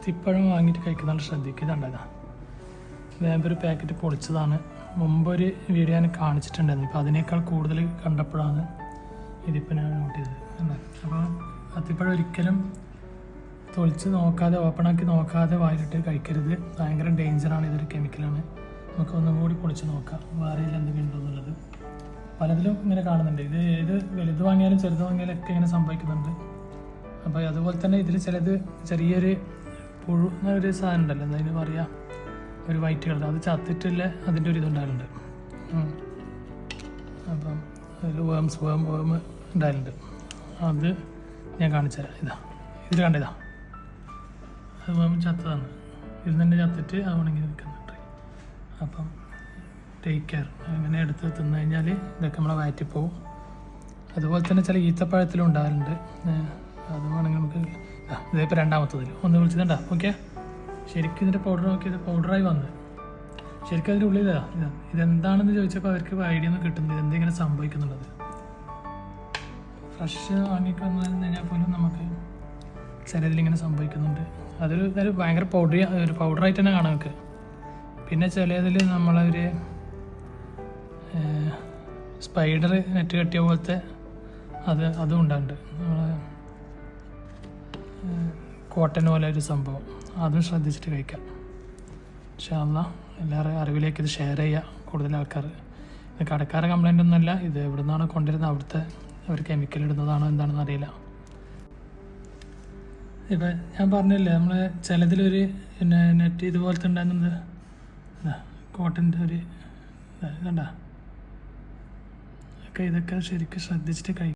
അത്തിപ്പഴം വാങ്ങിയിട്ട് കഴിക്കുന്നതാണ് ശ്രദ്ധിക്കുന്നുണ്ടായതാ. വേമ്പൊരു പാക്കറ്റ് പൊളിച്ചതാണ്. മുമ്പൊരു വീഡിയോ ഞാൻ കാണിച്ചിട്ടുണ്ടായിരുന്നു. ഇപ്പോൾ അതിനേക്കാൾ കൂടുതൽ കണ്ടപ്പോഴാണ് ഇതിപ്പോൾ ഞാൻ നോട്ട് ചെയ്തത്. അപ്പോൾ അത്തിപ്പഴം ഒരിക്കലും തൊളിച്ച് നോക്കാതെ, ഓപ്പണാക്കി നോക്കാതെ വായിലിട്ട് കഴിക്കരുത്. ഭയങ്കര ഡേഞ്ചറാണ്. ഇതൊരു കെമിക്കലാണ്. നമുക്ക് ഒന്നും കൂടി പൊളിച്ച് നോക്കാം വേറെയിൽ എന്തെങ്കിലും ഉണ്ടോ എന്നുള്ളത്. പലതിലും ഇങ്ങനെ കാണുന്നുണ്ട്. ഇത് വലുത് വാങ്ങിയാലും ചെറുത് വാങ്ങിയാലും ഒക്കെ ഇങ്ങനെ സംഭവിക്കുന്നുണ്ട്. അപ്പോൾ അതുപോലെ തന്നെ ഇതിൽ ചിലത് ചെറിയൊരു പുഴു എന്നൊരു സാധനം ഉണ്ടല്ലോ, എന്തായാലും പറയാം, ഒരു വൈറ്റ് കളർ, അത് ചത്തിട്ടില്ല അതിൻ്റെ ഒരു ഇതുണ്ടായിട്ടുണ്ട്. അപ്പം അതിൽ വേം ഉണ്ടായിട്ടുണ്ട്. അത് ഞാൻ കാണിച്ചു തരാം. ഇതിൽ കണ്ടതാ, അത് വേം ചത്തതാണ്. ഇത് തന്നെ ചത്തിട്ട് അവണെങ്കിൽ നിൽക്കുന്നുണ്ട്. അപ്പം ടേക്ക് കെയർ. അങ്ങനെ എടുത്ത് തിന്നു കഴിഞ്ഞാൽ ഇതൊക്കെ നമ്മളെ വയറ്റിൽ പോവും. അതുപോലെ തന്നെ ചില ഈത്തപ്പഴത്തിലും ഉണ്ടാകലുണ്ട്. അത് വേണമെങ്കിൽ നമുക്ക് ഇതിപ്പോൾ രണ്ടാമത്തതിൽ ഒന്ന് വിളിച്ചതുണ്ടാ. ഓക്കെ, ശരിക്കും ഇതിൻ്റെ പൗഡർ നോക്കിയത് പൗഡറായി വന്ന് ശരിക്കും അതിൻ്റെ ഉള്ളിൽ ഇതെന്താണെന്ന് ചോദിച്ചപ്പോൾ അവർക്ക് ഐഡിയ ഒന്നും കിട്ടുന്നില്ല, എന്തെങ്കിലും സംഭവിക്കുന്നുള്ളത്. ഫ്രഷ് വാങ്ങിക്കൊന്നു കഴിഞ്ഞാൽ പോലും നമുക്ക് ചിലതിലിങ്ങനെ സംഭവിക്കുന്നുണ്ട്. അതൊരു ഭയങ്കര ഒരു പൗഡറായിട്ട് തന്നെ കാണാം നമുക്ക്. പിന്നെ ചിലതിൽ നമ്മളൊരു സ്പൈഡർ നെറ്റ് കെട്ടിയ പോലത്തെ അതും ഉണ്ടാകുന്നുണ്ട്. നമ്മൾ കോട്ടൺ പോലെ ഒരു സംഭവം, അതും ശ്രദ്ധിച്ചിട്ട് കഴിക്കാം. ഇൻഷാ അല്ലാഹ് എല്ലാവരും അറിവിലേക്ക് ഇത് ഷെയർ ചെയ്യുക. കൂടുതൽ ആൾക്കാർ, ഇത് കടക്കാരുടെ കംപ്ലൈൻ്റ് ഒന്നുമല്ല, ഇത് എവിടെ നിന്നാണോ കൊണ്ടുവരുന്നത് അവിടുത്തെ ഒരു കെമിക്കൽ ഇടുന്നതാണോ എന്താണെന്ന് അറിയില്ല. ഇപ്പം ഞാൻ പറഞ്ഞില്ലേ, നമ്മൾ ചിലതിലൊരു പിന്നെ നെറ്റ് ഇതുപോലത്തെ ഉണ്ടാകുന്നത് കോട്ടൻ്റെ ഒരു ഇതുണ്ടാ ഒക്കെ. ഇതൊക്കെ ശരിക്കും ശ്രദ്ധിച്ചിട്ട് കഴിക്കും.